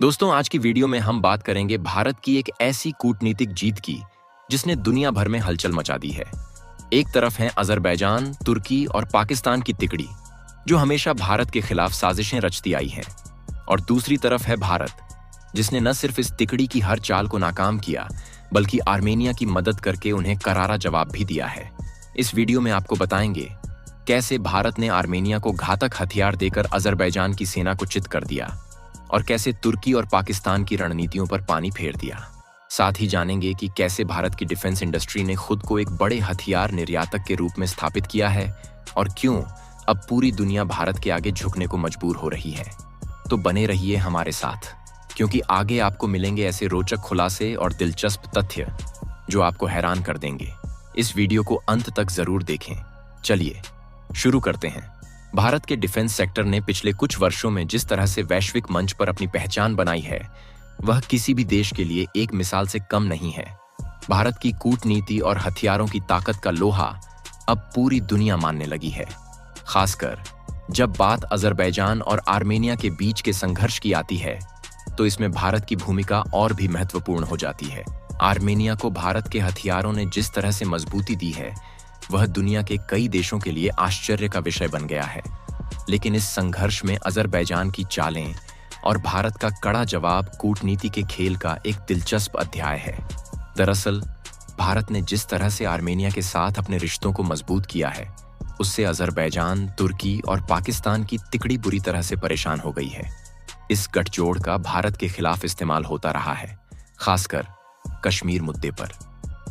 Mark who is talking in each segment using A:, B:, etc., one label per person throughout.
A: दोस्तों, आज की वीडियो में हम बात करेंगे भारत की एक ऐसी कूटनीतिक जीत की जिसने दुनिया भर में हलचल मचा दी है। एक तरफ है अजरबैजान, तुर्की और पाकिस्तान की तिकड़ी, जो हमेशा भारत के खिलाफ साजिशें रचती आई हैं, और दूसरी तरफ है भारत, जिसने न सिर्फ इस तिकड़ी की हर चाल को नाकाम किया, बल्कि आर्मेनिया की मदद करके उन्हें करारा जवाब भी दिया है। इस वीडियो में आपको बताएंगे कैसे भारत ने आर्मेनिया को घातक हथियार देकर अजरबैजान की सेना को चित कर दिया और कैसे तुर्की और पाकिस्तान की रणनीतियों पर पानी फेर दिया। साथ ही जानेंगे कि कैसे भारत की डिफेंस इंडस्ट्री ने खुद को एक बड़े हथियार निर्यातक के रूप में स्थापित किया है और क्यों अब पूरी दुनिया भारत के आगे झुकने को मजबूर हो रही है। तो बने रहिए हमारे साथ, क्योंकि आगे आपको मिलेंगे ऐसे रोचक खुलासे और दिलचस्प तथ्य जो आपको हैरान कर देंगे। इस वीडियो को अंत तक जरूर देखें। चलिए शुरू करते हैं। भारत के डिफेंस सेक्टर ने पिछले कुछ वर्षों में जिस तरह से वैश्विक मंच पर अपनी पहचान बनाई है, वह किसी भी देश के लिए एक मिसाल से कम नहीं है। भारत की कूटनीति और हथियारों की ताकत का लोहा अब पूरी दुनिया मानने लगी है। खासकर जब बात अजरबैजान और आर्मेनिया के बीच के संघर्ष की आती है, तो इसमें भारत की भूमिका और भी महत्वपूर्ण हो जाती है। आर्मेनिया को भारत के हथियारों ने जिस तरह से मजबूती दी है, वह दुनिया के कई देशों के लिए आश्चर्य का विषय बन गया है। लेकिन इस संघर्ष में अजरबैजान की चालें और भारत का कड़ा जवाब कूटनीति के खेल का एक दिलचस्प अध्याय है। दरअसल भारत ने जिस तरह से आर्मेनिया के साथ अपने रिश्तों को मजबूत किया है, उससे अजरबैजान, तुर्की और पाकिस्तान की तिकड़ी बुरी तरह से परेशान हो गई है। इस गठजोड़ का भारत के खिलाफ इस्तेमाल होता रहा है, खासकर कश्मीर मुद्दे पर।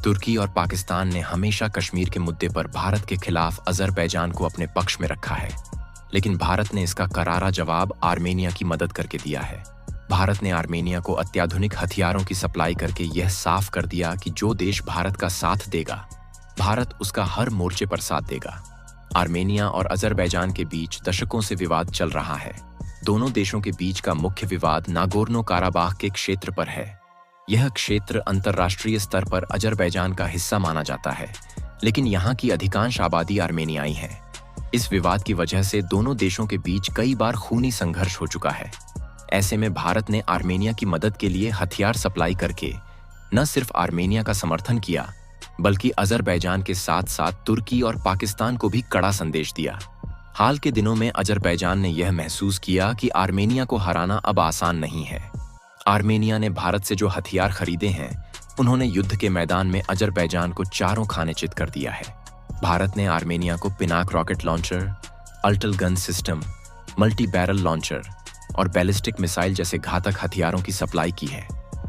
A: तुर्की और पाकिस्तान ने हमेशा कश्मीर के मुद्दे पर भारत के खिलाफ अजरबैजान को अपने पक्ष में रखा है, लेकिन भारत ने इसका करारा जवाब आर्मेनिया की मदद करके दिया है। भारत ने आर्मेनिया को अत्याधुनिक हथियारों की सप्लाई करके यह साफ कर दिया कि जो देश भारत का साथ देगा, भारत उसका हर मोर्चे पर साथ देगा। आर्मेनिया और अजरबैजान के बीच दशकों से विवाद चल रहा है। दोनों देशों के बीच का मुख्य विवाद नागोर्नो काराबाख के क्षेत्र पर है। यह क्षेत्र अंतर्राष्ट्रीय स्तर पर अजरबैजान का हिस्सा माना जाता है, लेकिन यहाँ की अधिकांश आबादी आर्मेनियाई है। इस विवाद की वजह से दोनों देशों के बीच कई बार खूनी संघर्ष हो चुका है। ऐसे में भारत ने आर्मेनिया की मदद के लिए हथियार सप्लाई करके न सिर्फ आर्मेनिया का समर्थन किया, बल्कि अजरबैजान के साथ साथ तुर्की और पाकिस्तान को भी कड़ा संदेश दिया। हाल के दिनों में अजरबैजान ने यह महसूस किया कि आर्मेनिया को हराना अब आसान नहीं है। आर्मेनिया ने भारत से जो हथियार खरीदे हैं, उन्होंने युद्ध के मैदान में अजरबैजान को चारों खाने चित कर दिया है। भारत ने आर्मेनिया को पिनाक रॉकेट लॉन्चर, अल्टल gun system, multi barrel launcher और बैलिस्टिक मिसाइल जैसे घातक हथियारों की सप्लाई की है।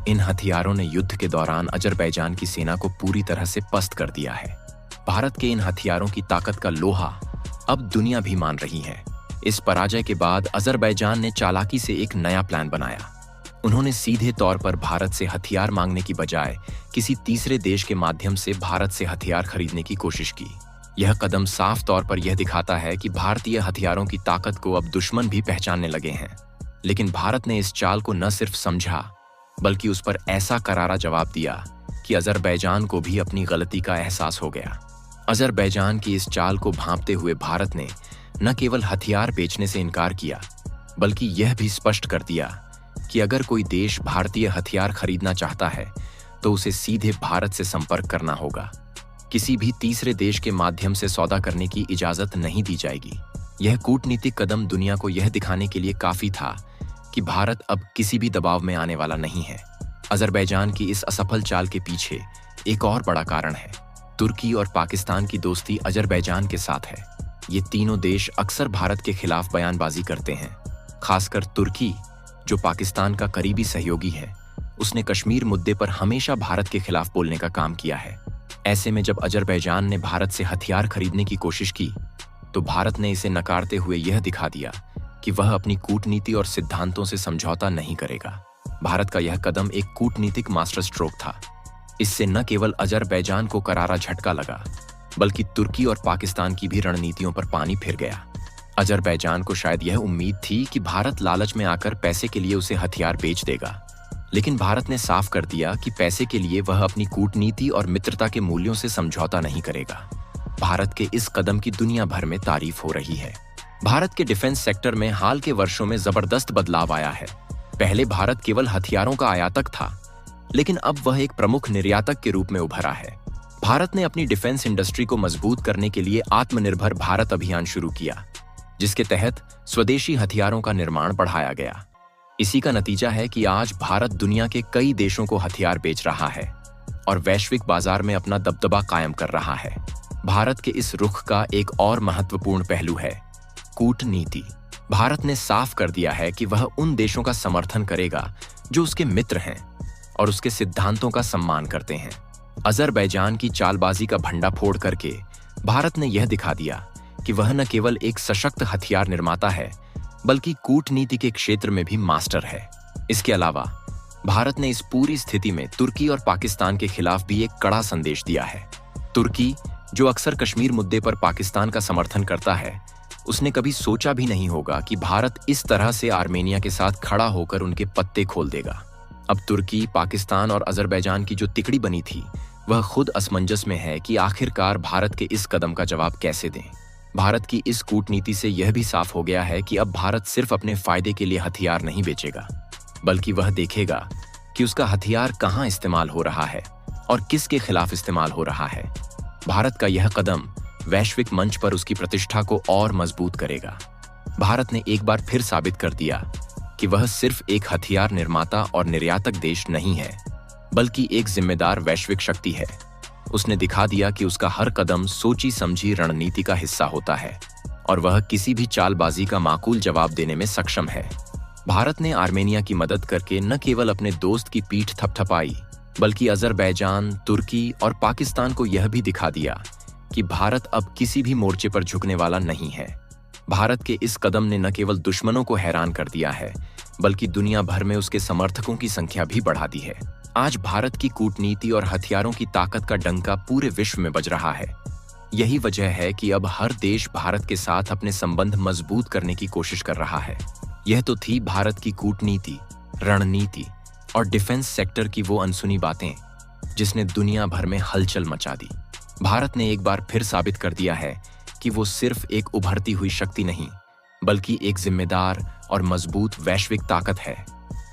A: इन हथियारों ने युद्ध के दौरान अजरबैजान की सेना को पूरी तरह से पस्त कर दिया है। भारत के इन हथियारों की ताकत का लोहा अब दुनिया भी मान रही है। इस पराजय के बाद अजरबैजान ने चालाकी से एक नया प्लान बनाया। उन्होंने सीधे तौर पर भारत से हथियार मांगने की बजाय किसी तीसरे देश के माध्यम से भारत से हथियार खरीदने की कोशिश की। यह कदम साफ तौर पर यह दिखाता है कि भारतीय हथियारों की ताकत को अब दुश्मन भी पहचानने लगे हैं। लेकिन भारत ने इस चाल को न सिर्फ समझा, बल्कि उस पर ऐसा करारा जवाब दिया कि अजरबैजान को भी अपनी गलती का एहसास हो गया। अजरबैजान की इस चाल को भांपते हुए भारत ने न केवल हथियार बेचने से इनकार किया, बल्कि यह भी स्पष्ट कर दिया कि अगर कोई देश भारतीय हथियार खरीदना चाहता है, तो उसे सीधे भारत से संपर्क करना होगा। किसी भी तीसरे देश के माध्यम से सौदा करने की इजाजत नहीं दी जाएगी। यह कूटनीतिक कदम दुनिया को यह दिखाने के लिए काफी था कि भारत अब किसी भी दबाव में आने वाला नहीं है। अजरबैजान की इस असफल चाल के पीछे एक और बड़ा कारण है। तुर्की और पाकिस्तान की दोस्ती अजरबैजान के साथ है। ये तीनों देश अक्सर भारत के खिलाफ बयानबाजी करते हैं। खासकर तुर्की, जो पाकिस्तान का करीबी सहयोगी है, उसने कश्मीर मुद्दे पर हमेशा भारत के खिलाफ बोलने का काम किया है। ऐसे में जब अजरबैजान ने भारत से हथियार खरीदने की कोशिश की, तो भारत ने इसे नकारते हुए यह दिखा दिया कि वह अपनी कूटनीति और सिद्धांतों से समझौता नहीं करेगा। भारत का यह कदम एक कूटनीतिक मास्टर स्ट्रोक था। इससे न केवल अजरबैजान को करारा झटका लगा, बल्कि तुर्की और पाकिस्तान की भी रणनीतियों पर पानी फिर गया। अजरबैजान को शायद यह उम्मीद थी कि भारत लालच में आकर पैसे के लिए उसे हथियार बेच देगा, लेकिन भारत ने साफ कर दिया कि पैसे के लिए वह अपनी कूटनीति और मित्रता के मूल्यों से समझौता नहीं करेगा। भारत के इस कदम की दुनिया भर में तारीफ हो रही है। भारत के डिफेंस सेक्टर में हाल के वर्षों में जबरदस्त बदलाव आया है। पहले भारत केवल हथियारों का आयातक था, लेकिन अब वह एक प्रमुख निर्यातक के रूप में उभरा है। भारत ने अपनी डिफेंस इंडस्ट्री को मजबूत करने के लिए आत्मनिर्भर भारत अभियान शुरू किया, जिसके तहत स्वदेशी हथियारों का निर्माण बढ़ाया गया। इसी का नतीजा है कि आज भारत दुनिया के कई देशों को हथियार बेच रहा है और वैश्विक बाजार में अपना दबदबा कायम कर रहा है। भारत के इस रुख का एक और महत्वपूर्ण पहलू है कूटनीति। भारत ने साफ कर दिया है कि वह उन देशों का समर्थन करेगा जो उसके मित्र हैं और उसके सिद्धांतों का सम्मान करते हैं। अजरबैजान की चालबाजी का भंडाफोड़ करके भारत ने यह दिखा दिया कि वह न केवल एक सशक्त हथियार निर्माता है, बल्कि कूटनीति के क्षेत्र में भी मास्टर है। इसके अलावा भारत ने इस पूरी स्थिति में तुर्की और पाकिस्तान के खिलाफ भी एक कड़ा संदेश दिया है। तुर्की, जो अक्सर कश्मीर मुद्दे पर पाकिस्तान का समर्थन करता है, उसने कभी सोचा भी नहीं होगा कि भारत इस तरह से आर्मेनिया के साथ खड़ा होकर उनके पत्ते खोल देगा। अब तुर्की, पाकिस्तान और अजरबैजान की जो तिकड़ी बनी थी, वह खुद असमंजस में है कि आखिरकार भारत के इस कदम का जवाब कैसे दें। भारत की इस कूटनीति से यह भी साफ हो गया है कि अब भारत सिर्फ अपने फायदे के लिए हथियार नहीं बेचेगा, बल्कि वह देखेगा कि उसका हथियार कहां इस्तेमाल हो रहा है और किसके खिलाफ इस्तेमाल हो रहा है। भारत का यह कदम वैश्विक मंच पर उसकी प्रतिष्ठा को और मजबूत करेगा। भारत ने एक बार फिर साबित कर दिया कि वह सिर्फ एक हथियार निर्माता और निर्यातक देश नहीं है, बल्कि एक जिम्मेदार वैश्विक शक्ति है। उसने दिखा दिया कि उसका हर कदम सोची समझी रणनीति का हिस्सा होता है और वह किसी भी चालबाजी का माकूल जवाब देने में सक्षम है। भारत ने आर्मेनिया की मदद करके न केवल अपने दोस्त की पीठ थपथपाई, बल्कि अजरबैजान, तुर्की और पाकिस्तान को यह भी दिखा दिया कि भारत अब किसी भी मोर्चे पर झुकने वाला नहीं है। भारत के इस कदम ने न केवल दुश्मनों को हैरान कर दिया है, बल्कि दुनिया भर में उसके समर्थकों की संख्या भी बढ़ा दी है। आज भारत की कूटनीति और हथियारों की ताकत का डंका पूरे विश्व में बज रहा है। यही वजह है कि अब हर देश भारत के साथ अपने संबंध मजबूत करने की कोशिश कर रहा है। यह तो थी भारत की कूटनीति, रणनीति और डिफेंस सेक्टर की वो अनसुनी बातें जिसने दुनिया भर में हलचल मचा दी। भारत ने एक बार फिर साबित कर दिया है कि वो सिर्फ एक उभरती हुई शक्ति नहीं, बल्कि एक जिम्मेदार और मजबूत वैश्विक ताकत है।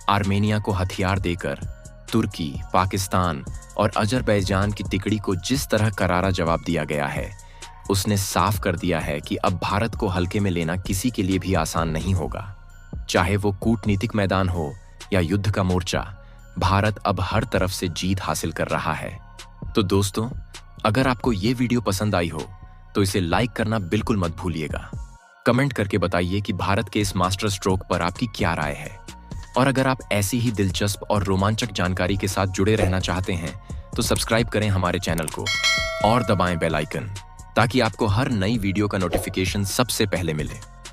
A: आर्मेनिया को हथियार देकर तुर्की, पाकिस्तान और अजरबैजान की तिकड़ी को जिस तरह करारा जवाब दिया गया है, उसने साफ कर दिया है कि अब भारत को हल्के में लेना किसी के लिए भी आसान नहीं होगा। चाहे वो कूटनीतिक मैदान हो या युद्ध का मोर्चा, भारत अब हर तरफ से जीत हासिल कर रहा है। तो दोस्तों, अगर आपको ये वीडियो पसंद आई हो तो इसे लाइक करना बिल्कुल मत भूलिएगा। कमेंट करके बताइए कि भारत के इस मास्टर स्ट्रोक पर आपकी क्या राय है। और अगर आप ऐसी ही दिलचस्प और रोमांचक जानकारी के साथ जुड़े रहना चाहते हैं तो सब्सक्राइब करें हमारे चैनल को और दबाएं बेल आइकन, ताकि आपको हर नई वीडियो का नोटिफिकेशन सबसे पहले मिले।